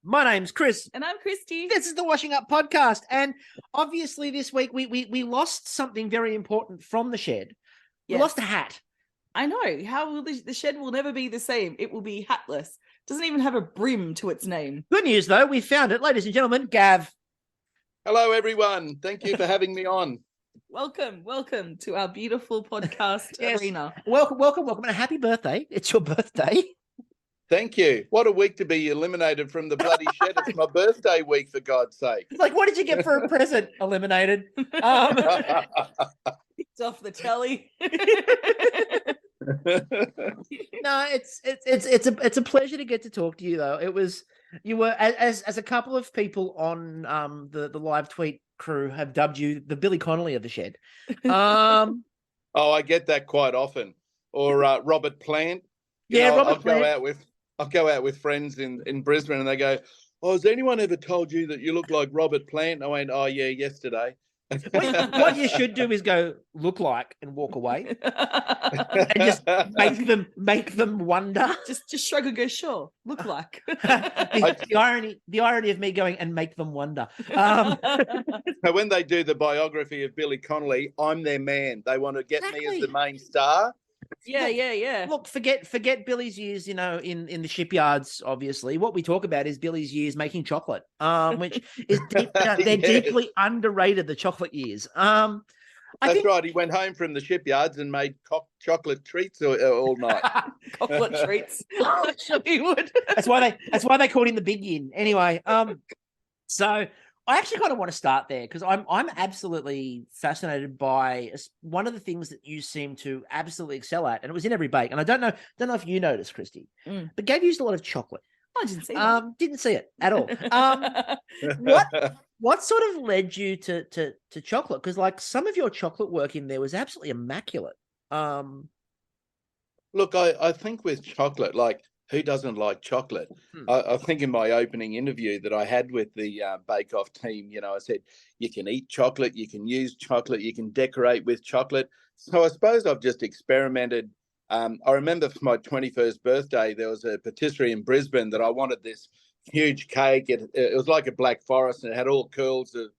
My name's Chris. And I'm Kristie. This is the Washing Up Podcast. And obviously this week we lost something very important from the shed. We lost a hat. I know. How will the shed will never be the same. It will be hatless. Doesn't even have a brim to its name. Good news, though. We found it. Ladies and gentlemen, Gav. Hello, everyone. Thank you for having me on. Welcome to our beautiful podcast arena. Welcome, and a happy birthday. It's your birthday. Thank you. What a week to be eliminated from the bloody shed. It's my birthday week, for God's sake. Like, what did you get for a present? Eliminated. Picked off the telly. No, it's a pleasure to get to talk to you, though. You were as a couple of people on the live tweet crew have dubbed you the Billy Connolly of the shed. Oh, I get that quite often. Or Robert Plant. Robert Plant. I'll go out with friends in Brisbane and they go, "Oh, has anyone ever told you that you look like Robert Plant?" I went, "Oh yeah, yesterday." What you should do is go look like and walk away, and just make them wonder. Just shrug and go, "Sure, look like." the irony of me going and make them wonder. So when they do the biography of Billy Connolly, I'm their man. They want to get me as the main star. Yeah. Look, forget Billy's years, in the shipyards, obviously. What we talk about is Billy's years making chocolate, which is they're deeply underrated, the chocolate years. That's right. He went home from the shipyards and made chocolate treats all night. Chocolate treats. He would. That's why they called him the Big Yin. Anyway, so I actually kind of want to start there because I'm absolutely fascinated by one of the things that you seem to absolutely excel at, and it was in every bake. And I don't know if you noticed, Kristie, but Gav used a lot of chocolate. I didn't see that. Didn't see it at all. What sort of led you to chocolate? Because like some of your chocolate work in there was absolutely immaculate. Look, I think with chocolate, like, who doesn't like chocolate? I think in my opening interview that I had with the Bakeoff team, I said, you can eat chocolate, you can use chocolate, you can decorate with chocolate. So I suppose I've just experimented. I remember for my 21st birthday, there was a patisserie in Brisbane that I wanted this huge cake. It was like a black forest and it had all curls of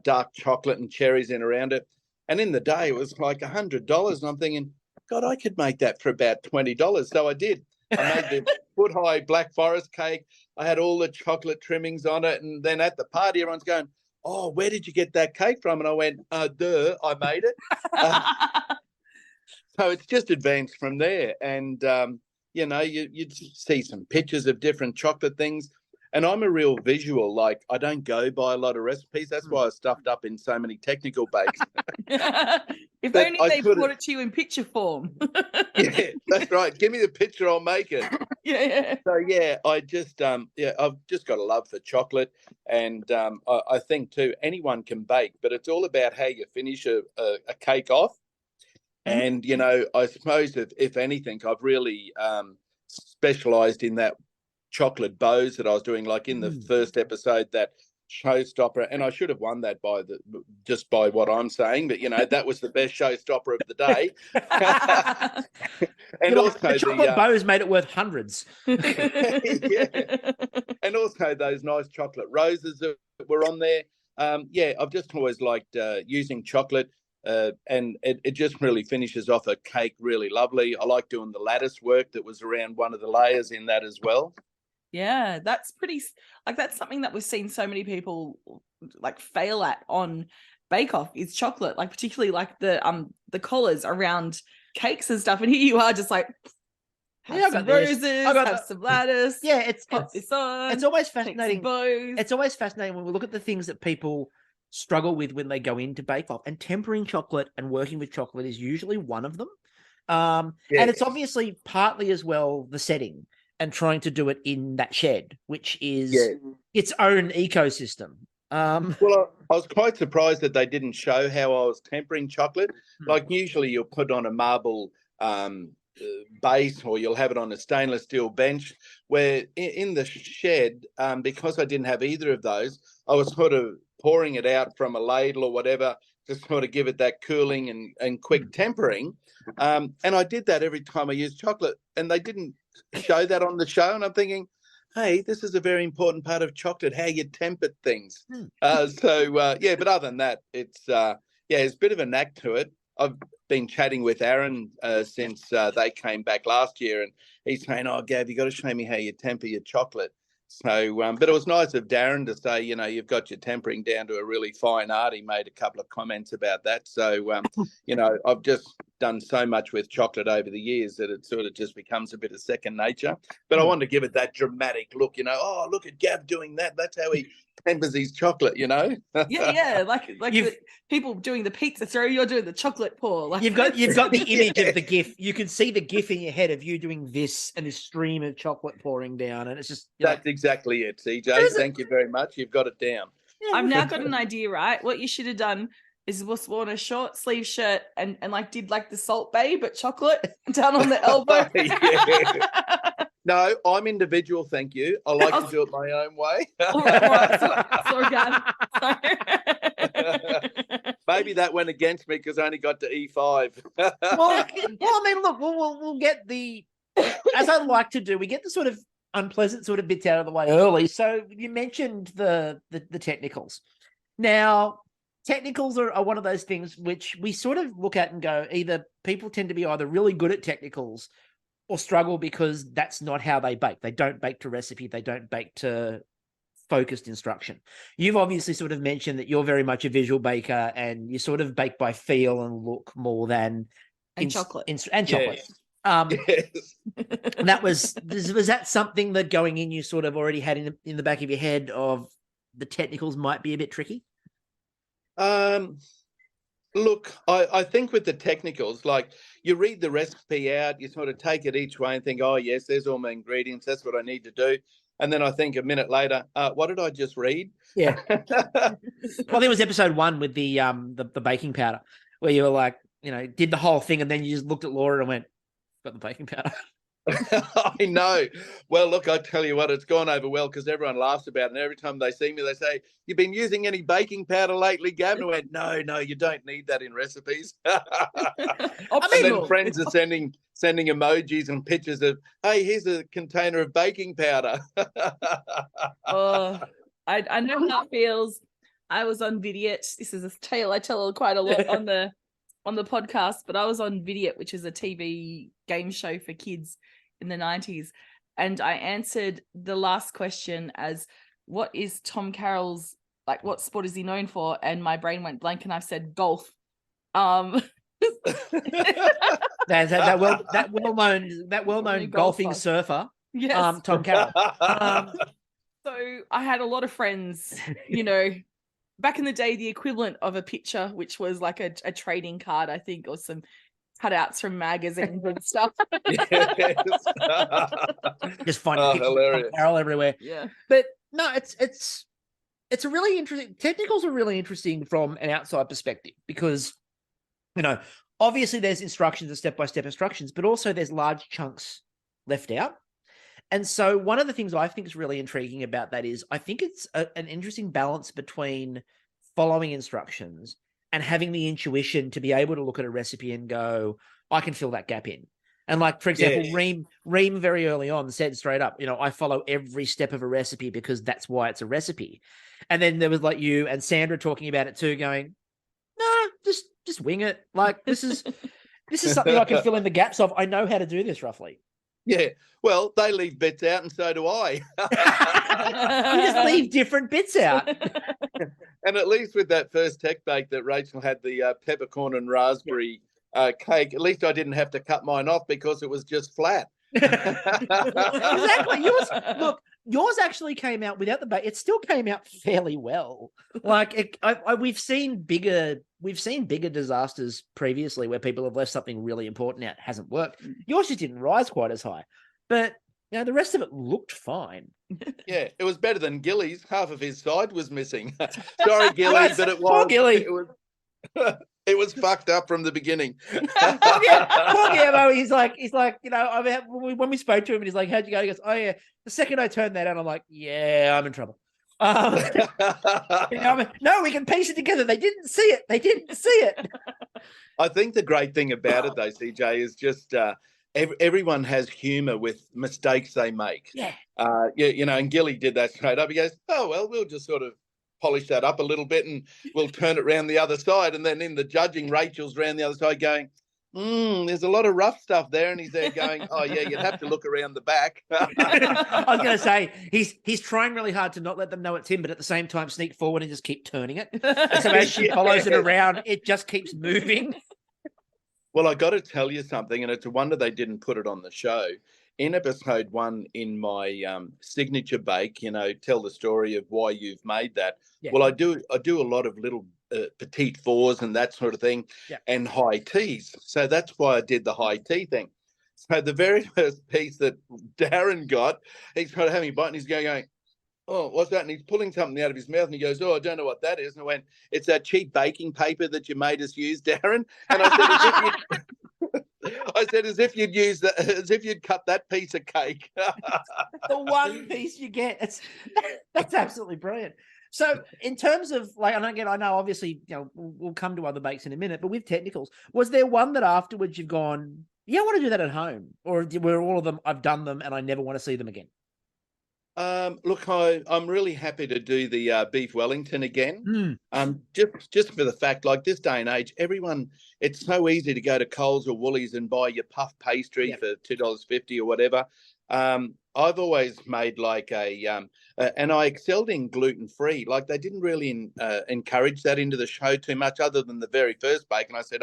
dark chocolate and cherries in around it. And in the day, it was like $100. And I'm thinking, God, I could make that for about $20. So I did. I made the foot-high black forest cake. I had all the chocolate trimmings on it. And then at the party, everyone's going, "Oh, where did you get that cake from?" And I went, I made it. So it's just advanced from there. And, you see some pictures of different chocolate things. And I'm a real visual. Like, I don't go by a lot of recipes. That's why I stuffed up in so many technical bakes. If only they brought it to you in picture form. Yeah, that's right. Give me the picture, I'll make it. Yeah. So, I just, I've just got a love for chocolate. And I think, too, anyone can bake, but it's all about how you finish a cake off. And, I suppose if anything, I've really specialised in that chocolate bows that I was doing, like in the first episode, that showstopper, and I should have won that just by what I'm saying, but that was the best showstopper of the day. And also the chocolate bows made it worth hundreds. Yeah. And also those nice chocolate roses that were on there. I've just always liked using chocolate. And it just really finishes off a cake really lovely. I like doing the lattice work that was around one of the layers in that as well. Yeah, that's that's something that we've seen so many people like fail at on Bakeoff is chocolate, like particularly like the collars around cakes and stuff. And here you are just like, have some roses, have some lattice. Yeah, it's always fascinating. It's always fascinating when we look at the things that people struggle with when they go into Bakeoff, and tempering chocolate and working with chocolate is usually one of them. And it's obviously partly as well the setting and trying to do it in that shed, which is its own ecosystem. Well, I was quite surprised that they didn't show how I was tempering chocolate. Like usually you'll put on a marble base, or you'll have it on a stainless steel bench, where in the shed, because I didn't have either of those, I was sort of pouring it out from a ladle or whatever to sort of give it that cooling and quick tempering. And I did that every time I used chocolate, and they didn't show that on the show. And I'm thinking, hey, this is a very important part of chocolate, how you tempered things. But other than that, it's a bit of a knack to it. I've been chatting with Aaron since they came back last year, and he's saying, "Oh, Gav, you got to show me how you temper your chocolate." So, but it was nice of Darren to say, you've got your tempering down to a really fine art. He made a couple of comments about that. So, I've just done so much with chocolate over the years that it sort of just becomes a bit of second nature. But I wanted to give it that dramatic look, oh, look at Gav doing that. That's how he tempers his chocolate, Yeah, like the people doing the pizza throw, you're doing the chocolate pour. Like you've got the image of the GIF. You can see the GIF in your head of you doing this and this stream of chocolate pouring down, and it's just that's exactly it, CJ. Thank you very much. You've got it down. I've now got an idea, right? What you should have done is was worn a short sleeve shirt and did the Salt Bae but chocolate down on the elbow. No, I'm individual, thank you. I like to do it my own way. Maybe that went against me because I only got to E5. well, I mean, look, we'll get as I like to do, we get the sort of unpleasant sort of bits out of the way early. So you mentioned the technicals. Now, technicals are one of those things which we sort of look at and go, either people tend to be either really good at technicals or struggle because that's not how they bake. They don't bake to recipe. They don't bake to focused instruction. You've obviously sort of mentioned that you're very much a visual baker and you sort of bake by feel and look more than chocolate. Chocolate. Yes. That was that something that going in you sort of already had in the back of your head of the technicals might be a bit tricky? Look, I think with the technicals, like you read the recipe out, you sort of take it each way and think, oh, yes, there's all my ingredients. That's what I need to do. And then I think a minute later, what did I just read? Yeah. Well, there was episode 1 with the baking powder where you were like, did the whole thing. And then you just looked at Laura and went, got the baking powder. I know. Well, look, I tell you what, it's gone over well because everyone laughs about it. And every time they see me, they say, "You've been using any baking powder lately, Gavin?" I went, no, you don't need that in recipes. And then friends are sending emojis and pictures of, hey, here's a container of baking powder. I know how it feels. I was on Vidiot. This is a tale I tell quite a lot on the podcast, but I was on Vidiot, which is a TV game show for kids in the 90s. And I answered the last question as, what is Tom Carroll's, what sport is he known for? And my brain went blank and I said golf. That well-known golfing surfer. Yes. Tom Carroll. So I had a lot of friends, back in the day, the equivalent of a picture, which was like a trading card, I think, or some cutouts from magazines and stuff. Just finding pictures of Tom Carroll everywhere. Yeah. But no, it's a really interesting. Technicals are really interesting from an outside perspective because, obviously there's instructions and step-by-step instructions, but also there's large chunks left out. And so one of the things I think is really intriguing about that is I think it's an interesting balance between following instructions and having the intuition to be able to look at a recipe and go, I can fill that gap in. And for example, Reem very early on said straight up, I follow every step of a recipe because that's why it's a recipe. And then there was you and Sandra talking about it too, going, no, just wing it. This is something I can fill in the gaps of. I know how to do this roughly. Yeah, well, they leave bits out, and so do I. You just leave different bits out. And at least with that first tech bake that Rachel had the peppercorn and raspberry cake, at least I didn't have to cut mine off because it was just flat. Exactly. Yours actually came out without the bake. It still came out fairly well. We've seen bigger disasters previously where people have left something really important out. It hasn't worked. Yours just didn't rise quite as high, but the rest of it looked fine. Yeah, it was better than Gilly's. Half of his side was missing. Sorry, Gilly, but it was. Poor Gilly. It was fucked up from the beginning. Poor Gabbo, he's like, when we spoke to him and he's like, how'd you go? He goes, oh yeah. The second I turned that on, I'm like, yeah, I'm in trouble. No, we can piece it together. They didn't see it. I think the great thing about it though, CJ, is just everyone has humor with mistakes they make. Yeah. And Gilly did that straight up. He goes, oh, well, we'll just sort of polish that up a little bit and we'll turn it around the other side. And then in the judging, Rachel's around the other side going, there's a lot of rough stuff there. And he's there going, oh, yeah, you'd have to look around the back. I was going to say, he's trying really hard to not let them know it's him, but at the same time sneak forward and just keep turning it. So as she follows it around, it just keeps moving. Well, I got to tell you something, and it's a wonder they didn't put it on the show. In episode 1, in my signature bake, tell the story of why you've made that. Yeah. Well, I do a lot of little petite fours and that sort of thing, and high teas. So that's why I did the high tea thing. So the very first piece that Darren got, he's trying to have me bite, and he's going, oh, what's that? And he's pulling something out of his mouth, and he goes, oh, I don't know what that is. And I went, it's that cheap baking paper that you made us use, Darren. And I said, as if you'd use that, as if you'd cut that piece of cake. The one piece you get. That's absolutely brilliant. So in terms of and again, I know obviously, we'll come to other bakes in a minute, but with technicals, was there one that afterwards you've gone, yeah, I want to do that at home? Or were all of them, I've done them and I never want to see them again? Look, I'm really happy to do the beef Wellington again. Just for the fact, like this day and age, it's so easy to go to Coles or Woolies and buy your puff pastry for $2.50 or whatever. I've always made and I excelled in gluten-free. Like they didn't really encourage that into the show too much, other than the very first bake. And I said,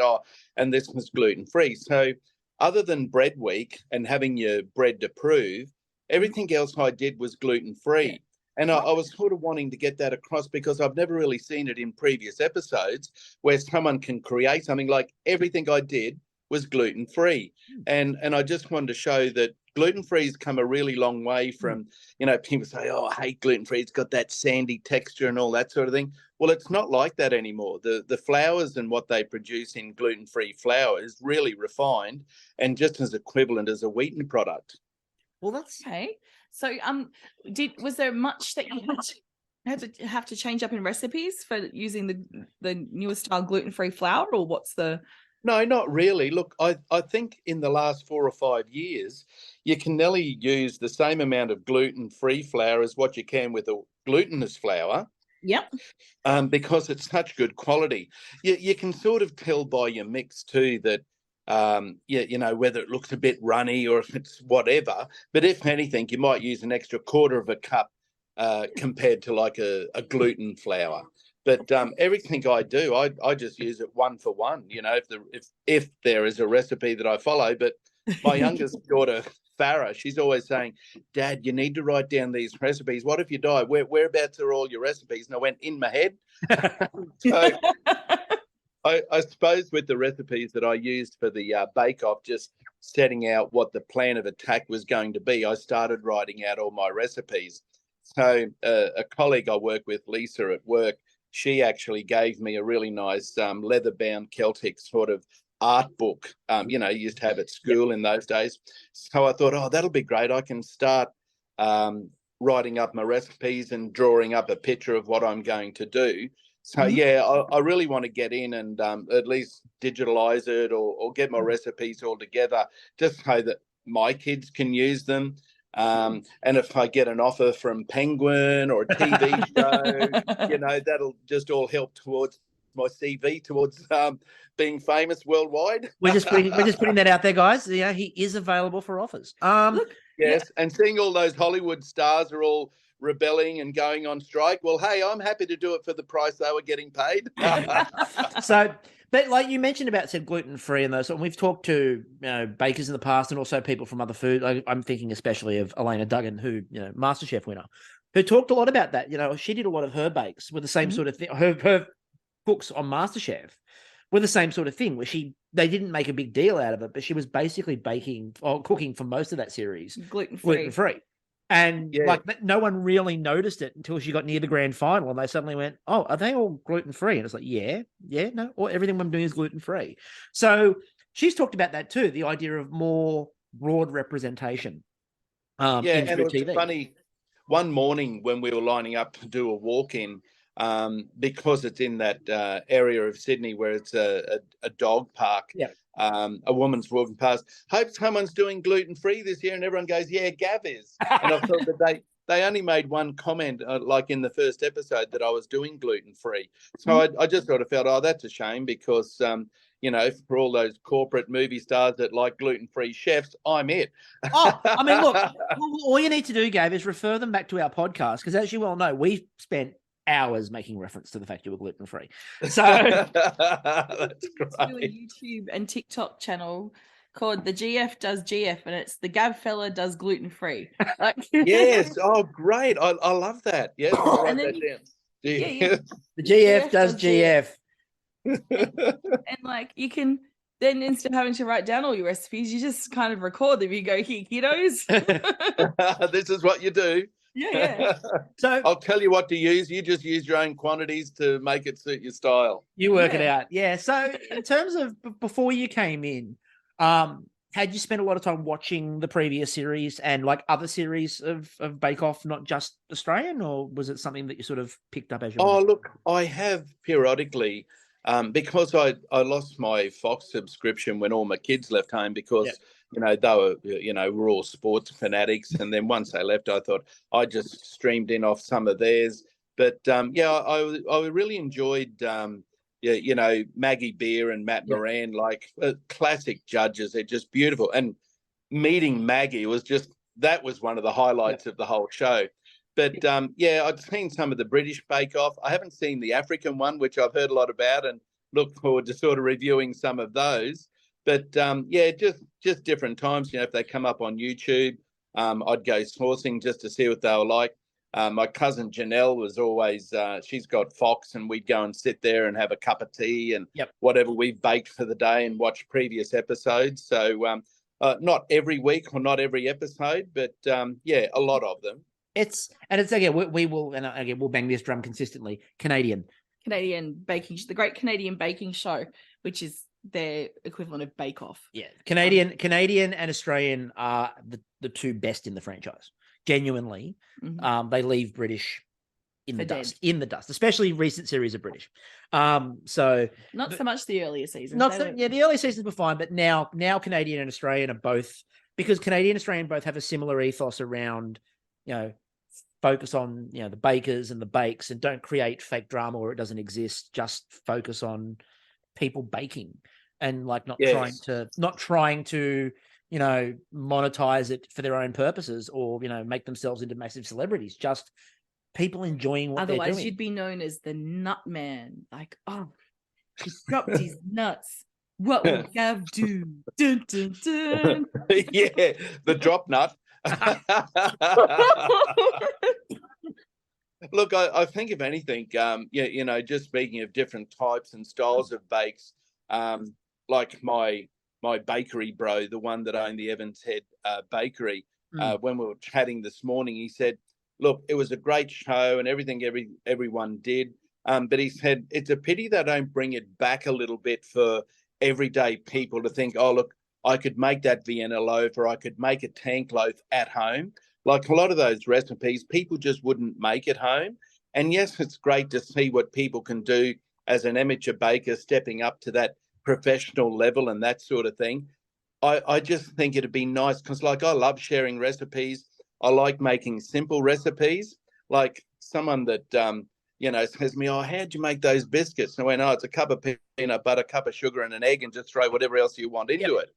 and this was gluten-free. So other than bread week and having your bread to prove, everything else I did was gluten-free. Yeah. And I was sort of wanting to get that across because I've never really seen it in previous episodes where someone can create something like everything I did was gluten-free. And I just wanted to show that gluten-free's come a really long way from, people say, oh, I hate gluten-free. It's got that sandy texture and all that sort of thing. Well, it's not like that anymore. The flours and what they produce in gluten-free flour is really refined and just as equivalent as a wheaten product. Well, that's okay. So, was there much that you have to change up in recipes for using the newer style gluten-free flour, or what's the? No, not really. Look, I think in the last 4 or 5 years, you can nearly use the same amount of gluten-free flour as what you can with a glutinous flour. Yep. Because it's such good quality. You can sort of tell by your mix too that. Whether it looks a bit runny or if it's whatever, but if anything, you might use an extra quarter of a cup compared to like a gluten flour. But everything I do, I just use it 1 for 1. If there is a recipe that I follow. But my youngest daughter, Farah, she's always saying, Dad, you need to write down these recipes. What if you die? Whereabouts are all your recipes? And I went, in my head. So I suppose with the recipes that I used for the Bakeoff, just setting out what the plan of attack was going to be, I started writing out all my recipes. So a colleague I work with, Lisa, at work, she actually gave me a really nice leather-bound Celtic sort of art book, you used to have at school in those days. So I thought, that'll be great. I can start writing up my recipes and drawing up a picture of what I'm going to do. So, I really want to get in and at least digitalize it or get my recipes all together just so that my kids can use them. And if I get an offer from Penguin or a TV show, that'll just all help towards my CV towards being famous worldwide. We're just putting that out there, guys. He is available for offers. Yes, and seeing all those Hollywood stars are all rebelling and going on strike. Well, hey, I'm happy to do it for the price they were getting paid. So, but like you mentioned about gluten-free and those, and we've talked to bakers in the past and also people from other food. I'm thinking especially of Elena Duggan, who MasterChef winner, who talked a lot about that. She did a lot of her bakes with the same sort of thing. Her cooks on MasterChef were the same sort of thing, where they didn't make a big deal out of it, but she was basically baking or cooking for most of that series gluten-free. And no one really noticed it until she got near the grand final, and they suddenly went, "Oh, are they all gluten-free?" And it's like, yeah, no, or everything I'm doing is gluten-free. So she's talked about that too, the idea of more broad representation. And it was TV. Funny. One morning when we were lining up to do a walk-in, because it's in that area of Sydney where it's a dog park. Yeah. a woman's walking past, hope someone's doing gluten-free this year, and everyone goes, yeah, Gav is. And I thought that they only made one comment, like in the first episode, that I was doing gluten-free. So I just sort of felt, oh, that's a shame, because you know, for all those corporate movie stars that like gluten-free chefs, I'm it. Oh, I mean, look, all you need to do, Gav, is refer them back to our podcast, because as you well know, we spent hours making reference to the fact you were gluten-free. So that's great. Do a YouTube and TikTok channel called The GF Does GF, and it's the Gav fella does gluten-free. Like, yes. Oh, great. I love that. Yes, I'll write that down. Yeah. The GF does GF. And like, you can then, instead of having to write down all your recipes, you just kind of record them. You go, here, kiddos. This is what you do. Yeah. So I'll tell you what to use. You just use your own quantities to make it suit your style. You work it out. Yeah. So in terms of before you came in, had you spent a lot of time watching the previous series and like other series of Bakeoff, not just Australian, or was it something that you sort of picked up as you went? Look, I have periodically, because I lost my Fox subscription when all my kids left home, because you know, they were, you know, we're all sports fanatics. And then once they left, I thought I just streamed in off some of theirs. But I really enjoyed, you know, Maggie Beer and Matt Moran, like classic judges. They're just beautiful. And meeting Maggie that was one of the highlights of the whole show. But I'd seen some of the British Bake-Off. I haven't seen the African one, which I've heard a lot about, and look forward to sort of reviewing some of those. But just different times. You know, if they come up on YouTube, I'd go sourcing just to see what they were like. My cousin Janelle was always, she's got Fox, and we'd go and sit there and have a cup of tea and whatever we've baked for the day and watch previous episodes. So not every week or not every episode, but a lot of them. It's again, we will, and again, we'll bang this drum consistently. Canadian baking, the Great Canadian Baking Show, which is their equivalent of Bakeoff. Yeah, Canadian and Australian are the two best in the franchise. Genuinely, they leave British in the dust, especially recent series of British. So not so much the earlier seasons. The early seasons were fine, but now Canadian and Australian are both, because Canadian and Australian both have a similar ethos around, you know, focus on, you know, the bakers and the bakes, and don't create fake drama where it doesn't exist. Just focus on people baking and like not trying to you know, monetize it for their own purposes or, you know, make themselves into massive celebrities. Just people enjoying what they're doing. Otherwise, you'd be known as the nut man. Like, oh, he dropped his nuts. What will Gav do? Dun, dun, dun. Yeah, the drop nut. Look, I think if anything, you know, just speaking of different types and styles of bakes, like my bakery bro, the one that owned the Evans Head bakery, when we were chatting this morning, he said, look, it was a great show and everything everyone did. But he said, it's a pity they don't bring it back a little bit for everyday people to think, oh, look, I could make that Vienna loaf, or I could make a tank loaf at home. Like a lot of those recipes, people just wouldn't make at home. And yes, it's great to see what people can do as an amateur baker, stepping up to that professional level and that sort of thing. I just think it'd be nice, because like I love sharing recipes. I like making simple recipes. Like someone that you know, says to me, oh, how'd you make those biscuits? And I went, oh, it's a cup of peanut butter, a cup of sugar and an egg, and just throw whatever else you want into it.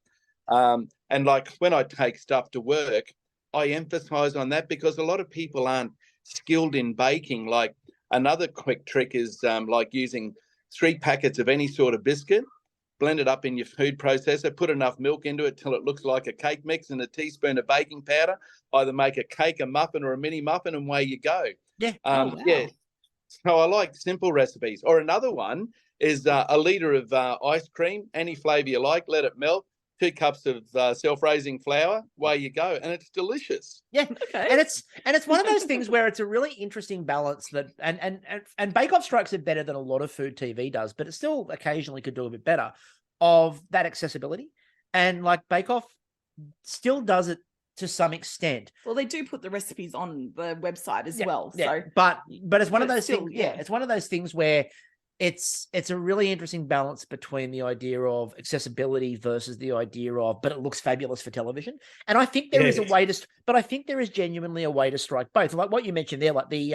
And like when I take stuff to work, I emphasize on that, because a lot of people aren't skilled in baking. Like another quick trick is like using 3 packets of any sort of biscuit, blend it up in your food processor, put enough milk into it till it looks like a cake mix, and a teaspoon of baking powder. Either make a cake, a muffin, or a mini muffin, and away you go. Yeah. Yeah. So I like simple recipes. Or another one is a liter of ice cream, any flavor you like, let it melt, 2 cups of self-raising flour, away you go, and it's delicious. Yeah, okay. And it's one of those things where it's a really interesting balance that and Bake Off strikes it better than a lot of food TV does, but it still occasionally could do a bit better, of that accessibility. And like Bake Off still does it to some extent. Well, they do put the recipes on the website as well. Yeah. So but it's one of those things. Yeah, it's one of those things where it's a really interesting balance between the idea of accessibility versus the idea of, but it looks fabulous for television. And I think there is a way to, but I think there is genuinely a way to strike both. Like what you mentioned there, like the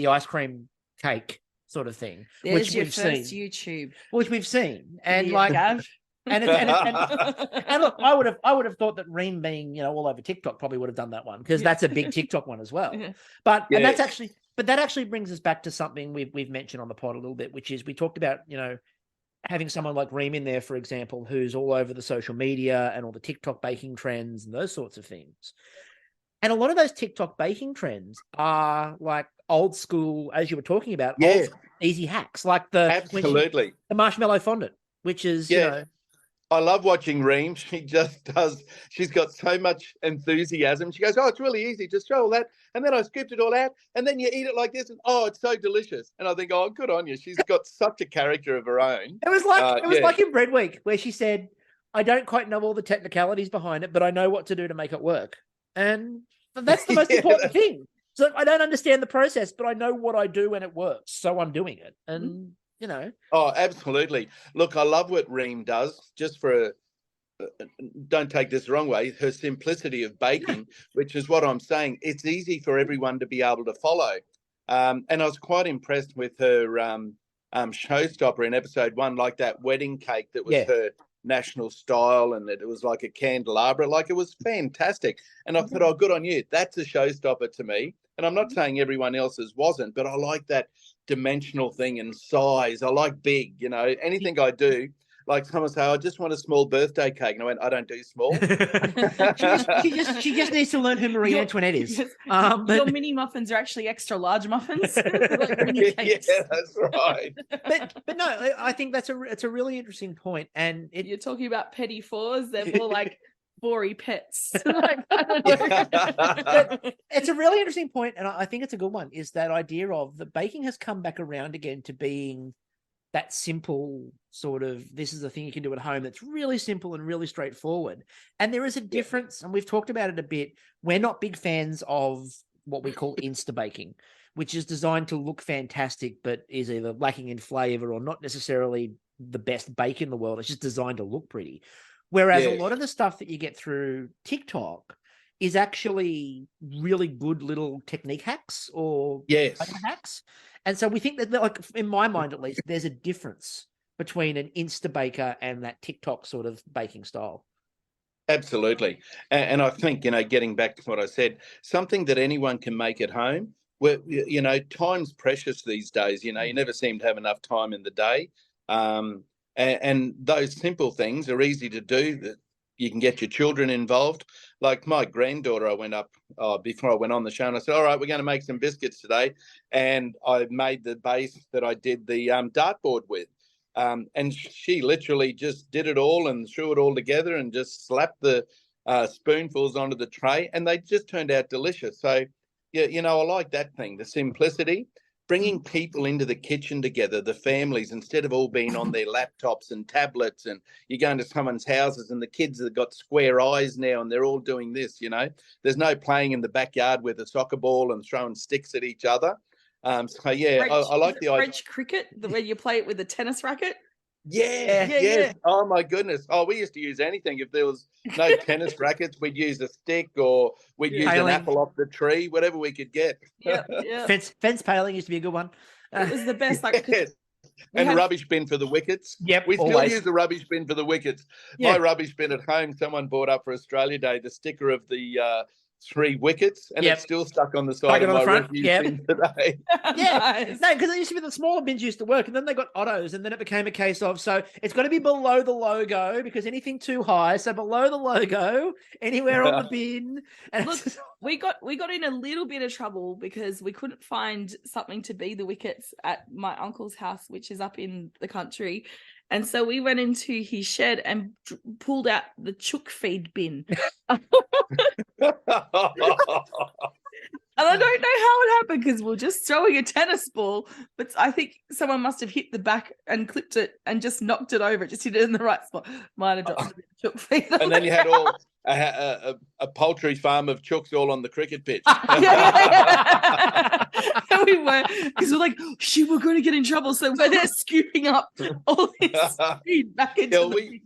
ice cream cake sort of thing, which we've seen. YouTube, which we've seen, and like. Gav. And look, I would have thought that Reem being, you know, all over TikTok probably would have done that one, because that's a big TikTok one as well. But and that's actually, but that actually brings us back to something we've mentioned on the pod a little bit, which is we talked about, you know, having someone like Reem in there, for example, who's all over the social media and all the TikTok baking trends and those sorts of things. And a lot of those TikTok baking trends are like old school, as you were talking about, old school, easy hacks, like the marshmallow fondant, which is, you know. I love watching Reem. She just does. She's got so much enthusiasm. She goes, "Oh, it's really easy. Just throw all that, and then I scooped it all out, and then you eat it like this, and oh, it's so delicious." And I think, "Oh, good on you." She's got such a character of her own. It was like like in Bread Week, where she said, "I don't quite know all the technicalities behind it, but I know what to do to make it work." And that's the most important thing. So I don't understand the process, but I know what I do when it works, so I'm doing it. And you know. Oh, absolutely. Look, I love what Reem does, just for don't take this the wrong way, her simplicity of baking, which is what I'm saying. It's easy for everyone to be able to follow. And I was quite impressed with her showstopper in episode 1, like that wedding cake that was her national style, and it was like a candelabra. Like, it was fantastic. And I thought, oh, good on you. That's a showstopper to me. And I'm not saying everyone else's wasn't, but I like that dimensional thing and size. I like big, you know, anything I do. Like someone say, I just want a small birthday cake. And I went, I don't do small. she just needs to learn who Marie Antoinette is. But your mini muffins are actually extra large muffins. Like mini cakes. Yeah, that's right. but no, I think it's a really interesting point. And you're talking about petty fours. They're more like bory pets. It's a really interesting point, and I think it's a good one, is that idea of the baking has come back around again to being that simple sort of, this is a thing you can do at home that's really simple and really straightforward. And there is a difference, and we've talked about it a bit. We're not big fans of what we call Insta baking, which is designed to look fantastic, but is either lacking in flavor or not necessarily the best bake in the world. It's just designed to look pretty. Whereas a lot of the stuff that you get through TikTok is actually really good little technique hacks or hacks. And so we think that, like, in my mind at least, there's a difference between an Insta baker and that TikTok sort of baking style. Absolutely. And I think, you know, getting back to what I said, something that anyone can make at home, where, you know, time's precious these days. You know, you never seem to have enough time in the day. And those simple things are easy to do, that you can get your children involved. Like my granddaughter, I went up before I went on the show, and I said, all right, we're going to make some biscuits today. And I made the base that I did the dartboard with. And she literally just did it all and threw it all together and just slapped the spoonfuls onto the tray, and they just turned out delicious. So, yeah, you know, I like that thing, the simplicity. Bringing people into the kitchen together, the families, instead of all being on their laptops and tablets, and you go into someone's houses and the kids have got square eyes now and they're all doing this, you know. There's no playing in the backyard with a soccer ball and throwing sticks at each other. So, yeah, I like the idea. French cricket, the way you play it with a tennis racket? Yeah. Oh, my goodness. Oh, we used to use anything. If there was no tennis rackets, we'd use a stick, or we'd use an apple off the tree, whatever we could get. Yeah. Fence paling used to be a good one. It was the best. Like, and the rubbish bin for the wickets. Yep, we still use the rubbish bin for the wickets. My rubbish bin at home, someone bought up for Australia Day the sticker of the 3 wickets, and it's still stuck on the side of my refuse bin today. Nice. No, because it used to be the smaller bins used to work, and then they got autos, and then it became a case of, so it's got to be below the logo, because anything too high, so below the logo, anywhere on the bin. And look, we got in a little bit of trouble because we couldn't find something to be the wickets at my uncle's house, which is up in the country. And so we went into his shed and pulled out the chook feed bin. And I don't know how it happened, because we're just throwing a tennis ball, but I think someone must have hit the back and clipped it and just knocked it over. It just hit it in the right spot. Might have dropped Chook feed. And then you had all a poultry farm of chooks all on the cricket pitch. Yeah. We were, because we're like, shit, we're going to get in trouble. So we're there scooping up all this feed back into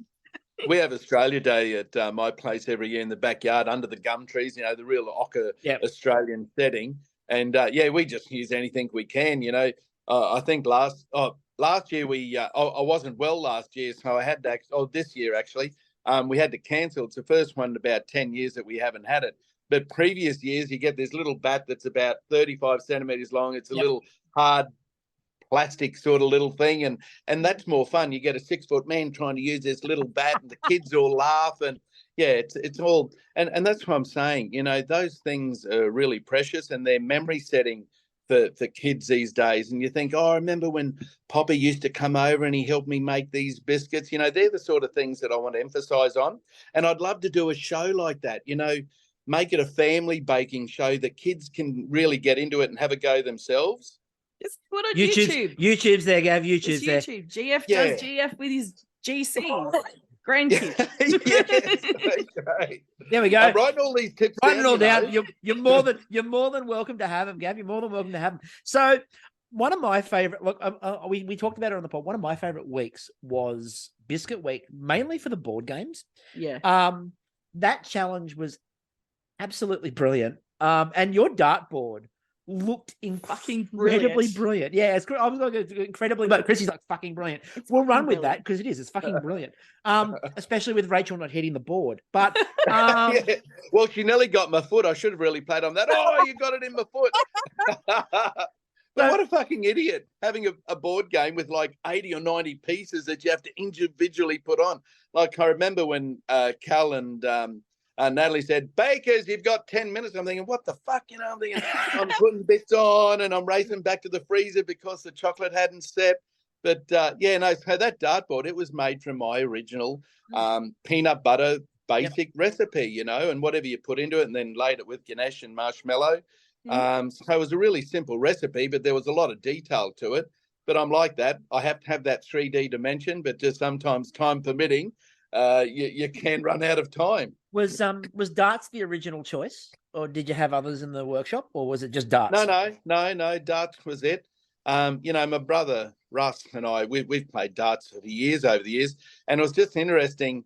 we have Australia Day at my place every year in the backyard under the gum trees, the real ochre Australian setting. And we just use anything we can, I think last year I wasn't well last year, so I had to, this year actually, we had to cancel. It's the first one in about 10 years that we haven't had it. But previous years, you get this little bat that's about 35 centimeters long. It's a little hard plastic sort of little thing. And that's more fun. You get a 6-foot man trying to use this little bat and the kids all laugh. And it's all, and that's what I'm saying. Those things are really precious and they're memory setting for kids these days. And you think, I remember when Poppy used to come over and he helped me make these biscuits. They're the sort of things that I want to emphasize on. And I'd love to do a show like that, make it a family baking show that kids can really get into it and have a go themselves. Just put on YouTube. YouTube's there, Gav. YouTube's there. GF does GF with his GC. Grandkids. Yes, great. There we go. I'm writing all these tips. Writing it all down. You're more than welcome to have them, Gav. You're more than welcome to have them. So one of my favorite, we talked about it on the pod. One of my favorite weeks was Biscuit Week, mainly for the board games. Yeah. That challenge was absolutely brilliant. And your dartboard looked incredibly brilliant. Yeah, I was like incredibly, but Kristie's like fucking brilliant. We'll run with that because it's fucking brilliant. Especially with Rachel not hitting the board. But well, she nearly got my foot. I should have really played on that. Oh, you got it in my foot. But what a fucking idiot, having a board game with like 80 or 90 pieces that you have to individually put on. Like I remember when Cal and Natalie said, Bakers, you've got 10 minutes. I'm thinking, what the fuck? I'm thinking, I'm putting bits on and I'm racing back to the freezer because the chocolate hadn't set. But so that dartboard, it was made from my original peanut butter basic recipe, and whatever you put into it, and then laid it with Ganesh and marshmallow. So it was a really simple recipe, but there was a lot of detail to it. But I'm like that. I have to have that 3D dimension, but just sometimes time permitting, you can run out of time. Was darts the original choice, or did you have others in the workshop, or was it just darts? No, darts was it. My brother Russ and I, we've played darts for over the years, and it was just interesting.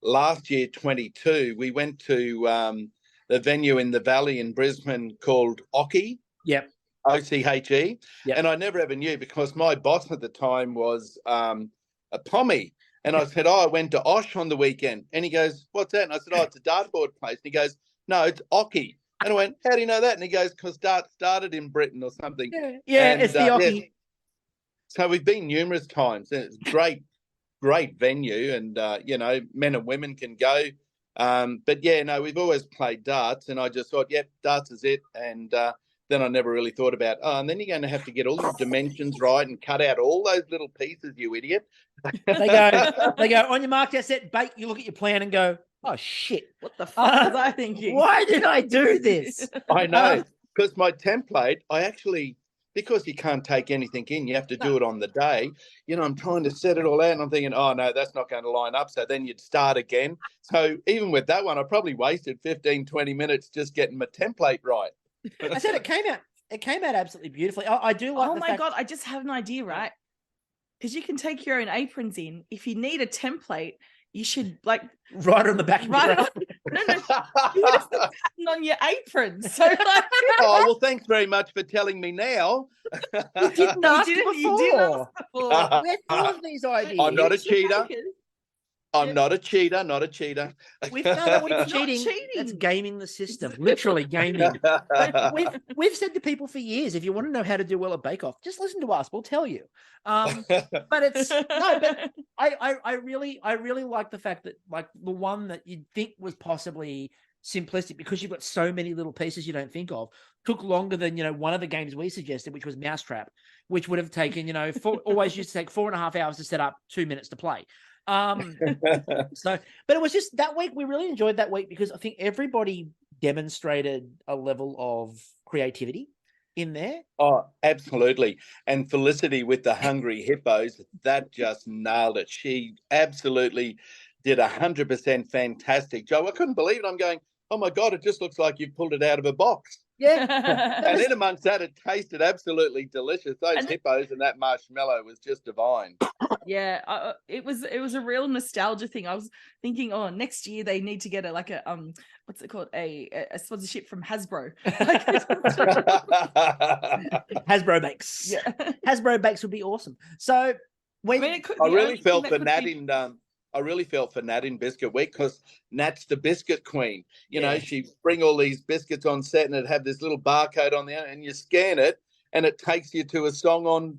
Last year, 22, we went to the venue in the Valley in Brisbane called Oche. Yep. OCHE. Yep. And I never ever knew because my boss at the time was a Pommy. And I said, I went to Osh on the weekend. And he goes, what's that? And I said, it's a dartboard place. And he goes, no, it's Oche. And I went, how do you know that? And he goes, because dart started in Britain or something. Yeah, it's the Oche. So we've been numerous times. And it's great venue. And, men and women can go. But we've always played darts. And I just thought, darts is it. And then I never really thought about, and then you're going to have to get all the dimensions right and cut out all those little pieces, you idiot. They go, on your mark, get set, bake. You look at your plan and go, oh, shit. What the fuck was I thinking? Why did I do this? I know, because my template, because you can't take anything in, you have to do it on the day. I'm trying to set it all out and I'm thinking, oh, no, that's not going to line up. So then you'd start again. So even with that one, I probably wasted 15, 20 minutes just getting my template right. I said it came out absolutely beautifully. I do like. Oh my God! I just have an idea, right? Because you can take your own aprons in. If you need a template, you should write it on the back. No. You would have the pattern on your apron. So well, thanks very much for telling me now. You didn't ask before. You didn't ask before. We're full of these ideas. I'm not a cheater. I'm not a cheater. We've done that with cheating. That's gaming the system, literally gaming. We've said to people for years, if you want to know how to do well at Bakeoff, just listen to us. We'll tell you. But I really like the fact that the one that you'd think was possibly simplistic because you've got so many little pieces you don't think of took longer than one of the games we suggested, which was Mousetrap, which would have taken always used to take 4.5 hours to set up, 2 minutes to play. But it was just that week we really enjoyed that week because I think everybody demonstrated a level of creativity in there. Oh, absolutely. And Felicity with the Hungry Hippos, that just nailed it. She absolutely did 100% fantastic job. I couldn't believe it. I'm going, oh my God, it just looks like you've pulled it out of a box. Yeah. And then amongst that, it tasted absolutely delicious. Those hippos and that marshmallow was just divine. Yeah, it was a real nostalgia thing. I was thinking, oh, next year they need to get a what's it called, a sponsorship from Hasbro. Hasbro Bakes. Yeah. Hasbro Bakes would be awesome. So when I really felt for Nat in Biscuit Week, because Nat's the biscuit queen. You know, she bring all these biscuits on set and it'd have this little barcode on there, and you scan it and it takes you to a song on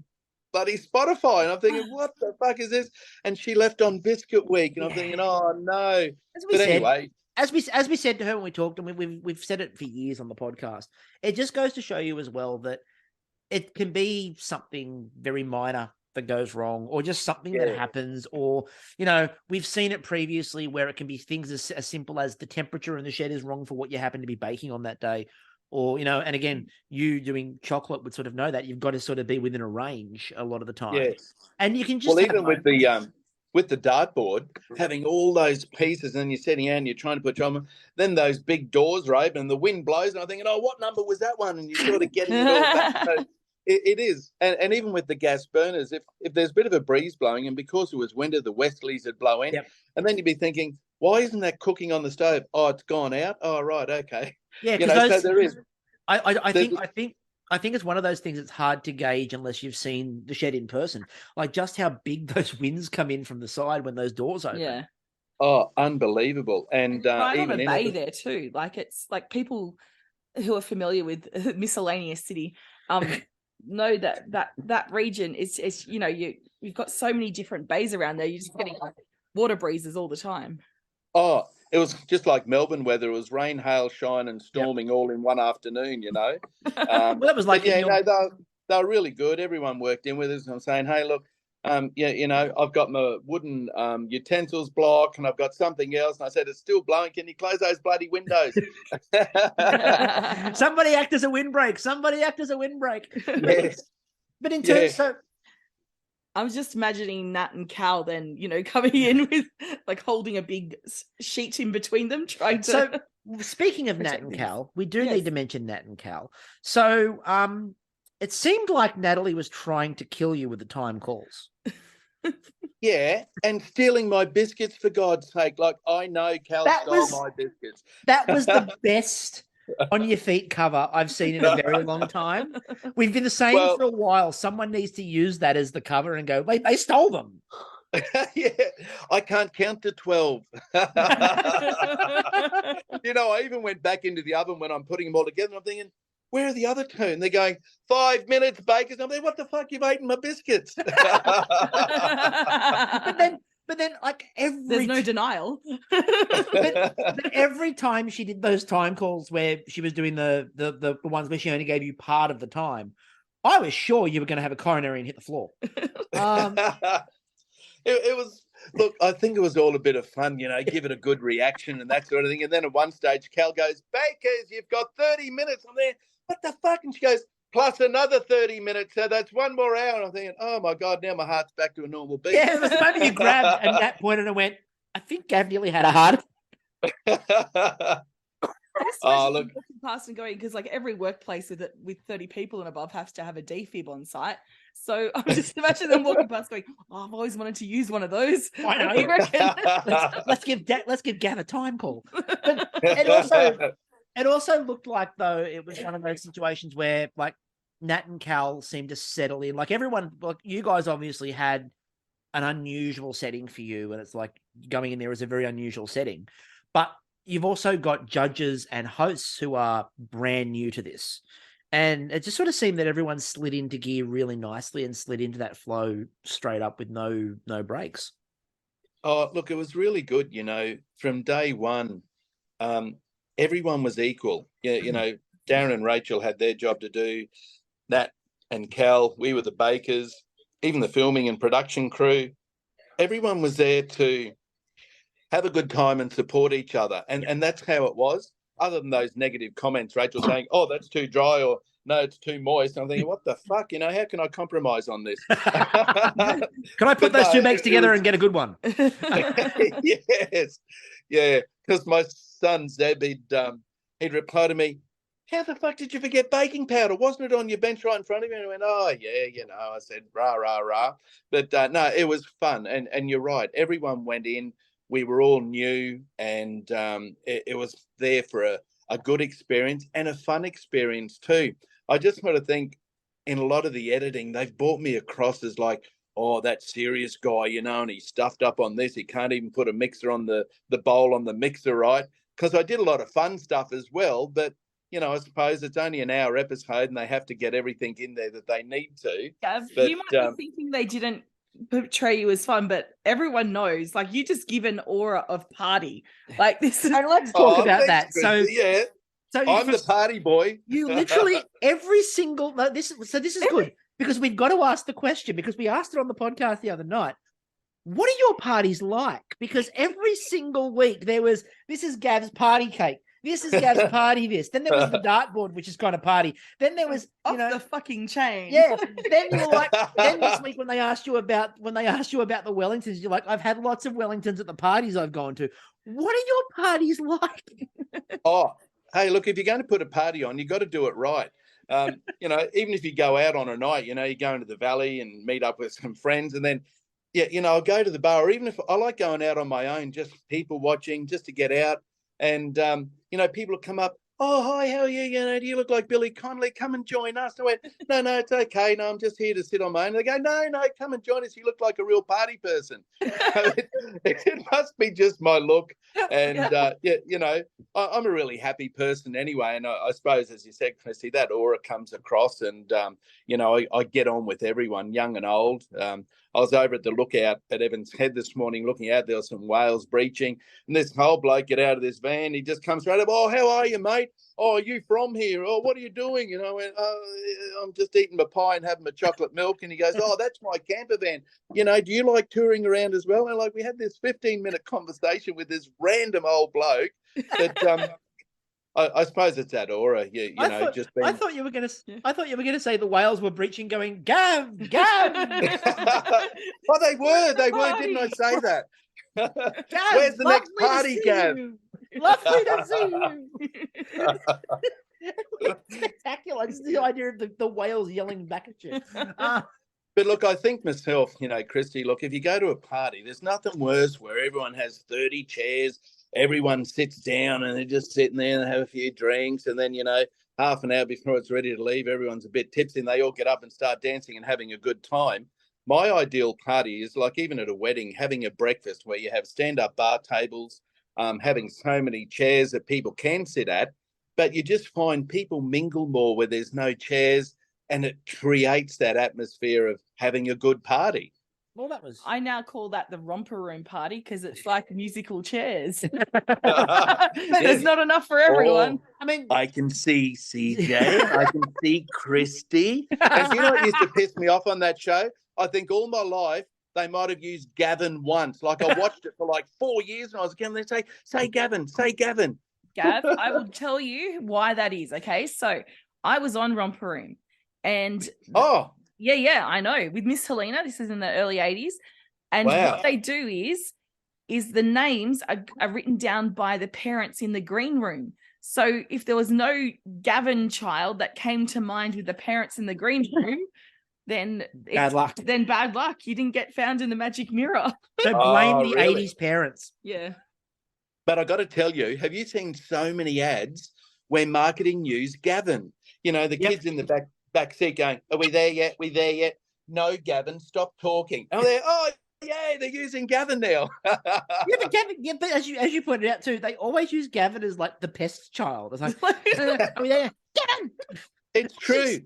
bloody Spotify. And I'm thinking, what the fuck is this? And she left on Biscuit Week, and I'm thinking, oh no. Anyway, as we said to her when we talked, and we've said it for years on the podcast, it just goes to show you as well that it can be something very minor that goes wrong, or just something that happens, or, you know, we've seen it previously where it can be things as simple as the temperature in the shed is wrong for what you happen to be baking on that day. Or, you know, and again, you doing chocolate would sort of know that you've got to sort of be within a range a lot of the time. Yes. And you can just even with the dartboard, having all those pieces, and you're setting out and you're trying to put on, then those big doors are open and the wind blows, and I'm thinking, oh, what number was that one? And you're sort of getting it all back. So it is. And even with the gas burners, if there's a bit of a breeze blowing, and because it was winter, the westerlies would blow in, and then you'd be thinking, why isn't that cooking on the stove? Oh, it's gone out. Oh, right, okay. Yeah, you know, so there is. I think it's one of those things that's hard to gauge unless you've seen the shed in person. Like just how big those winds come in from the side when those doors open. Yeah. Oh, unbelievable. And right even on a bay there too. Like, it's like people who are familiar with miscellaneous city know that region is, you know, you've got so many different bays around there. You're just getting like water breezes all the time. Oh, it was just like Melbourne weather. It was rain, hail, shine, and storming all in one afternoon, you know. Well, that was like, they were really good. Everyone worked in with us. And I'm saying, hey, look, you know, I've got my wooden utensils block, and I've got something else. And I said, it's still blowing. Can you close those bloody windows? Somebody act as a windbreak. Yes. But in terms of... I was just imagining Nat and Cal then, you know, coming in with like holding a big sheet in between them, trying to. So, speaking of Nat and Cal, we do need to mention Nat and Cal. So, it seemed like Natalie was trying to kill you with the time calls. Yeah, and stealing my biscuits, for God's sake. Like, I know Cal stole my biscuits. That was the best on your feet cover I've seen in a very long time. We've been saying for a while, someone needs to use that as the cover and go, wait, they stole them. Yeah, I can't count to 12. You know, I even went back into the oven when I'm putting them all together, and I'm thinking, where are the other two? And they're going, 5 minutes, bakers. I'm like, what the fuck? You've eaten my biscuits. But then, like, there's no denial. but every time she did those time calls where she was doing the ones where she only gave you part of the time, I was sure you were going to have a coronary and hit the floor. It was, look, I think it was all a bit of fun, you know, give it a good reaction and that sort of thing. And then at one stage, Cal goes, bakers, you've got 30 minutes. I'm there, what the fuck? And she goes, plus another 30 minutes, so that's 1 more hour. And I'm thinking, oh my God, now my heart's back to a normal beat. Yeah, it was the moment you grabbed and that point and went, I think Gav nearly had a heart. Oh, look, walking past and going, because like every workplace with 30 people and above has to have a defib on site. So I'm just imagining them walking past going, oh, I've always wanted to use one of those. I know. let's give Gav a time call. But it also looked like, though, it was one of those situations where like Nat and Cal seemed to settle in. Like everyone, like you guys obviously had an unusual setting for you, and it's like going in there is a very unusual setting. But you've also got judges and hosts who are brand new to this. And it just sort of seemed that everyone slid into gear really nicely and slid into that flow straight up with no breaks. Oh, look, it was really good, you know, from day one. Everyone was equal. Yeah, you know, Darren and Rachel had their job to do. Nat and Cal, we were the bakers, even the filming and production crew. Everyone was there to have a good time and support each other. And that's how it was. Other than those negative comments, Rachel saying, oh, that's too dry, or no, it's too moist. I'm thinking, what the fuck? How can I compromise on this? Can I put those two bags together and get a good one? Yes. Yeah. Because my son, Zeb, he'd reply to me, how the fuck did you forget baking powder? Wasn't it on your bench right in front of you? And I went, oh, yeah, I said, rah, rah, rah. But no, it was fun. And you're right. Everyone went in. We were all new. And it was there for a good experience and a fun experience too. I just want to think in a lot of the editing, they've brought me across as like, oh, that serious guy, and he's stuffed up on this. He can't even put a mixer on the bowl on the mixer, right? Because I did a lot of fun stuff as well. But I suppose it's only an hour episode and they have to get everything in there that they need to. Gav, you might be thinking they didn't portray you as fun, but everyone knows, like, you just give an aura of party. Like this. And let's talk about that. Kristie. Yeah. So I'm the party boy. You literally every single this is good because we've got to ask the question because we asked it on the podcast the other night. What are your parties like? Because every single week this is Gav's party cake. This is Gav's party. Then there was the dartboard, which is kind of party. Then there was the fucking chain. Yeah. Then you were like, then this week when they asked you about the Wellingtons, you're like, I've had lots of Wellingtons at the parties I've gone to. What are your parties like? Oh, hey, look, if you're going to put a party on, you got to do it right. Even if you go out on a night, you go into the valley and meet up with some friends, and then I'll go to the bar. Or even if I like going out on my own, just people watching, just to get out. And, people will come up, oh, hi, how are you? Do you look like Billy Connolly? Come and join us. I went, no, it's okay. No, I'm just here to sit on my own. And they go, no, come and join us. You look like a real party person. It must be just my look. And, I'm a really happy person anyway. And I suppose, as you said, Kristie, that aura comes across. And, I get on with everyone, young and old. I was over at the lookout at Evans Head this morning looking out. There were some whales breaching. And this whole bloke get out of this van. He just comes right up. Oh, how are you, mate? Oh, are you from here? Oh, what are you doing? I'm just eating my pie and having my chocolate milk. And he goes, oh, that's my camper van. Do you like touring around as well? And we had this 15-minute conversation with this random old bloke that I suppose it's that aura. I thought you were going to say the whales were breaching, going Gav. Oh, they were. Didn't I say that? Gav, where's the next party, Gav? Lovely to see you. It's spectacular. It's the idea of the whales yelling back at you. But look, I think myself, Kristie, look, if you go to a party, there's nothing worse where everyone has 30 chairs. Everyone sits down and they're just sitting there and have a few drinks. And then, half an hour before it's ready to leave, everyone's a bit tipsy and they all get up and start dancing and having a good time. My ideal party is like even at a wedding, having a breakfast where you have stand-up bar tables, having so many chairs that people can sit at, but you just find people mingle more where there's no chairs and it creates that atmosphere of having a good party. Well, I now call that the romper room party because it's like musical chairs. There's not enough for everyone. I can see CJ. I can see Kristie. And you know what used to piss me off on that show? I think all my life they might have used Gavin once. Like I watched it for like 4 years and I was again they say Gavin, say Gavin. Gav, I will tell you why that is. Okay, so I was on romper room, and Yeah, I know. With Miss Helena, this is in the early 80s. And what they do is the names are written down by the parents in the green room. So if there was no Gavin child that came to mind with the parents in the green room, then bad luck. Then bad luck. You didn't get found in the magic mirror. So blame the really? 80s parents. Yeah. But I got to tell you, have you seen so many ads where marketing use Gavin? The kids in the back seat going, are we there yet? We there yet? No, Gavin, stop talking. And they're, they're using Gavin now. But Gavin, but as you pointed out too, they always use Gavin as like the pest child. It's like, are we there? Gavin! It's true.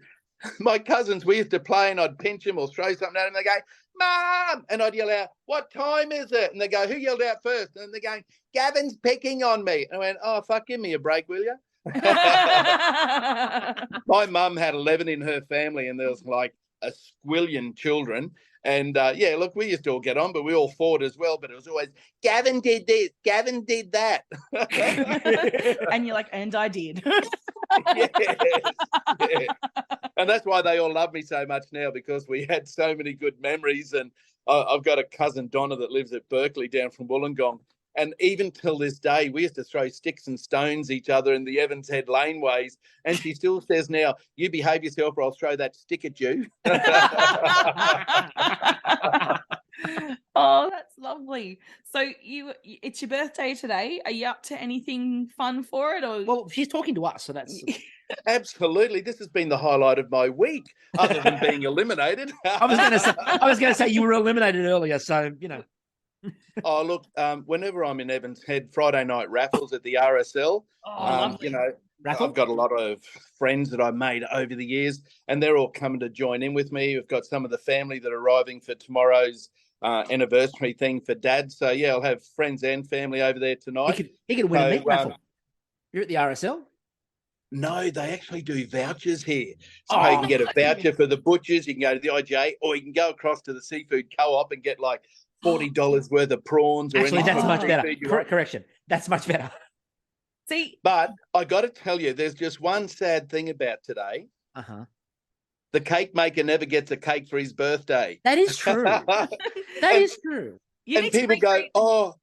My cousins, we used to play and I'd pinch them or throw something at them. They go, Mom! And I'd yell out, what time is it? And they go, who yelled out first? And they're going, Gavin's picking on me. And I went, oh, fuck, give me a break, will you? My mum had 11 in her family and there was like a squillion children. And look, we used to all get on, but we all fought as well. But it was always, Gavin did this, Gavin did that. And you're like, and I did. Yes, yeah. And that's why they all love me so much now, because we had so many good memories. And I've got a cousin, Donna, that lives at Berkeley down from Wollongong. And even till this day, we used to throw sticks and stones each other in the Evans Head laneways. And she still says now, you behave yourself or I'll throw that stick at you. Oh, that's lovely. So it's your birthday today. Are you up to anything fun for it? Or Well, she's talking to us, so that's Absolutely. This has been the highlight of my week, other than being eliminated. I was going to say you were eliminated earlier, so you know. Oh, look, whenever I'm in Evans Head, Friday night raffles at the RSL, lovely. you know, Raffle? I've got a lot of friends that I've made over the years, and they're all coming to join in with me. We've got some of the family that are arriving for tomorrow's anniversary thing for Dad. So, yeah, I'll have friends and family over there tonight. He could win a meat raffle. You're at the RSL? No, they actually do vouchers here. So you can get a voucher for the butchers, you can go to the IGA, or you can go across to the seafood co-op and get like $40 worth of prawns. Or actually, that's much better. Correction. That's much better. See, but I got to tell you, there's just one sad thing about today. The cake maker never gets a cake for his birthday. That is true. That is true. And people go, oh,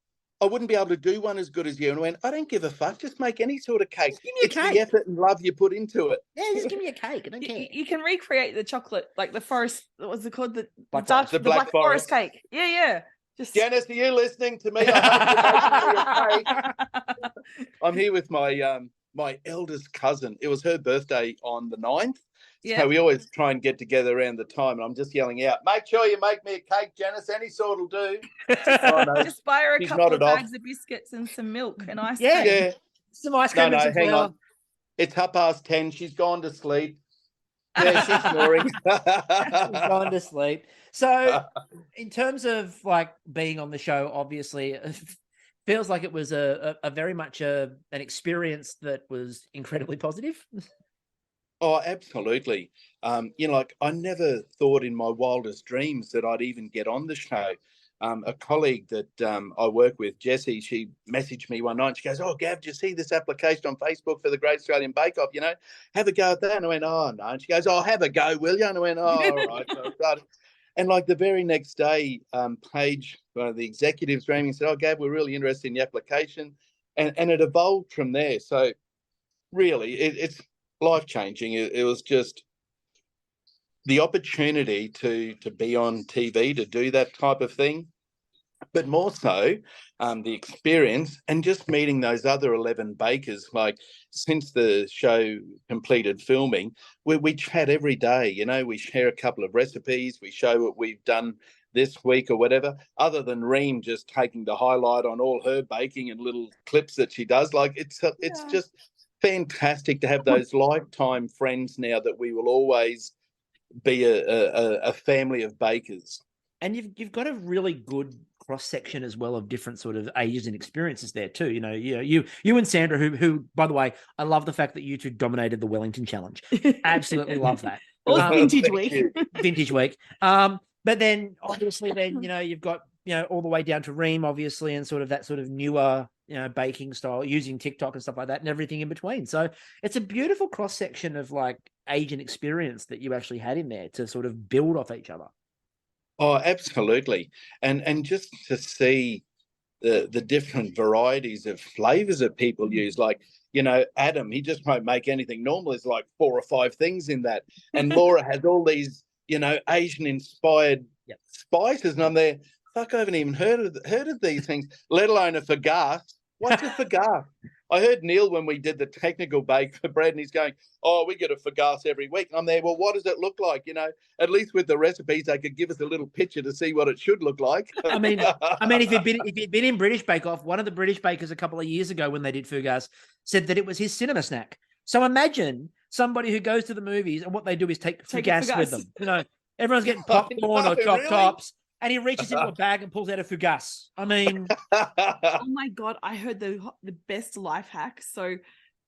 I wouldn't be able to do one as good as you. And I went, I don't give a fuck. Just make any sort of cake. Give me a cake. The effort and love you put into it. Yeah, just give me a cake. I don't care. You can recreate the chocolate, like the forest. What was it called? The Black Forest cake. Yeah. Just Janice, are you listening to me? I hope you're making me a cake. I'm here with my my eldest cousin. It was her birthday on the 9th. Yeah. So we always try and get together around the time. And I'm just yelling out, make sure you make me a cake, Janice. Any sort will do. Just buy her a couple of bags of biscuits and some milk and ice cream. Yeah. Some ice cream. No, hang on. It's 10:30. She's gone to sleep. Yeah, she's snoring. She's gone to sleep. So in terms of like being on the show, obviously it feels like it was a very much an experience that was incredibly positive. Oh, absolutely. You know, like I never thought in my wildest dreams that I'd even get on the show. A colleague that I work with, Jessie, she messaged me one night and she goes, oh, Gav, did you see this application on Facebook for the Great Australian Bake-Off? You know, have a go at that. And I went, oh, no. And she goes, oh, have a go, will you? And I went, oh, all right. So I started. And like the very next day, Paige, one of the executives, rang me and said, oh, Gav, we're really interested in the application. And it evolved from there. So really, it's life-changing. It was just the opportunity to be on TV, to do that type of thing, but more so the experience and just meeting those other 11 bakers. Like since the show completed filming, we chat every day, you know, we share a couple of recipes, we show what we've done this week or whatever, other than Reem just taking the highlight on all her baking and little clips that she does. Like it's just fantastic to have those lifetime friends now that we will always be a family of bakers. And you've got a really good cross section as well of different sort of ages and experiences there too. You know, you and Sandra, who by the way, I love the fact that you two dominated the Wellington Challenge. Absolutely love that. Vintage week. Vintage week. But then obviously then, you know, you've got, you know, all the way down to Reem, obviously, and sort of that sort of newer, you know, baking style, using TikTok and stuff like that, and everything in between. So it's a beautiful cross section of like age and experience that you actually had in there to sort of build off each other. Oh, absolutely. And just to see the different varieties of flavors that people use, like, you know, Adam, he just won't make anything normal. There's like 4 or 5 things in that. And Laura has all these, you know, Asian inspired spices. And I'm there, fuck, I haven't even heard of these things, let alone a fagasse. What's a fagasse? I heard Neil when we did the technical bake for bread, and he's going, oh, we get a fagasse every week. And I'm there, well, what does it look like? You know, at least with the recipes, they could give us a little picture to see what it should look like. I mean, if you'd been in British Bake Off, one of the British bakers a couple of years ago when they did fagasse said that it was his cinema snack. So imagine somebody who goes to the movies and what they do is take fagasse with them. You know, everyone's getting popcorn or chopped tops. And he reaches into a bag and pulls out a fagasse. I mean, oh my God, I heard the best life hack. So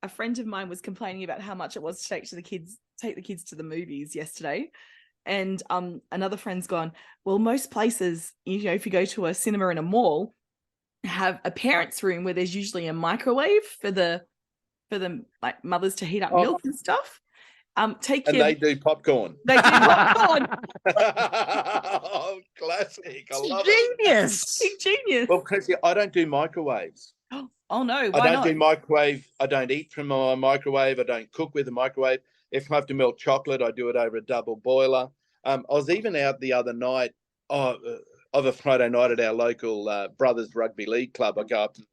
a friend of mine was complaining about how much it was to take the kids to the movies yesterday. And another friend's gone, well, most places, you know, if you go to a cinema in a mall, have a parents' room where there's usually a microwave for the for the like mothers to heat up milk and stuff. They do popcorn. They do popcorn. Oh, classic. I love Genius. Big genius. Well, Kristie, I don't do microwaves. Oh no, why I don't not? do microwave. I don't eat from a microwave. I don't cook with a microwave. If I have to melt chocolate, I do it over a double boiler. I was even out the other night of a Friday night at our local Brothers Rugby League club. I go up and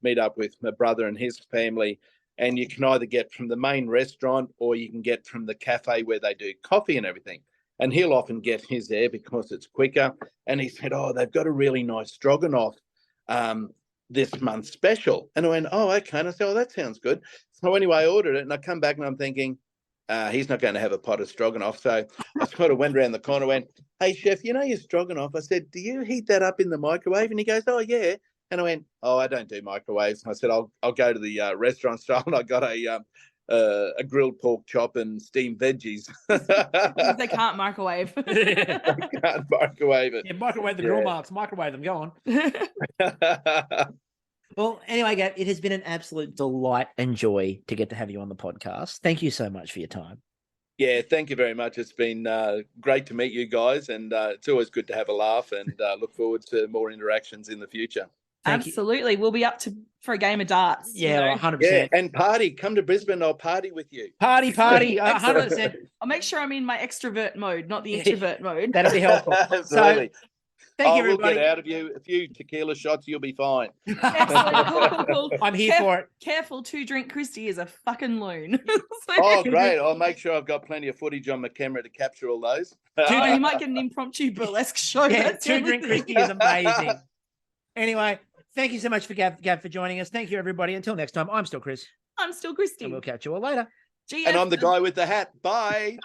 meet up with my brother and his family, and you can either get from the main restaurant or you can get from the cafe where they do coffee and everything. And he'll often get his there because it's quicker. And he said, oh, they've got a really nice stroganoff this month special. And I went, oh, okay. And I said, oh, that sounds good. So anyway, I ordered it, and I come back and I'm thinking, he's not going to have a pot of stroganoff. So I sort of went around the corner and went, hey, chef, you know your stroganoff? I said, do you heat that up in the microwave? And he goes, oh, yeah. And I went, oh, I don't do microwaves. I said, I'll go to the restaurant style, and I got a grilled pork chop and steamed veggies. They can't microwave. They can't microwave it. Yeah, microwave the grill marks. Microwave them. Go on. Well, anyway, Gav, it has been an absolute delight and joy to get to have you on the podcast. Thank you so much for your time. Yeah, thank you very much. It's been great to meet you guys, and it's always good to have a laugh, and look forward to more interactions in the future. Absolutely. We'll be up for a game of darts. Yeah, 100%. Yeah, and party. Come to Brisbane. I'll party with you. Party, 100%. I'll make sure I'm in my extrovert mode, not the introvert mode. That'll be helpful. Absolutely. So, thank you, everybody. We'll get out of you a few tequila shots. You'll be fine. Excellent. Cool. I'm here for it. Careful, 2-drink Kristie is a fucking loon. Oh, great. I'll make sure I've got plenty of footage on my camera to capture all those. You might get an impromptu burlesque show. Yeah, 2-drink Kristie is amazing. Anyway, thank you so much for Gav for joining us. Thank you, everybody. Until next time, I'm still Chris. I'm still Kristie. And we'll catch you all later. And I'm the guy with the hat. Bye.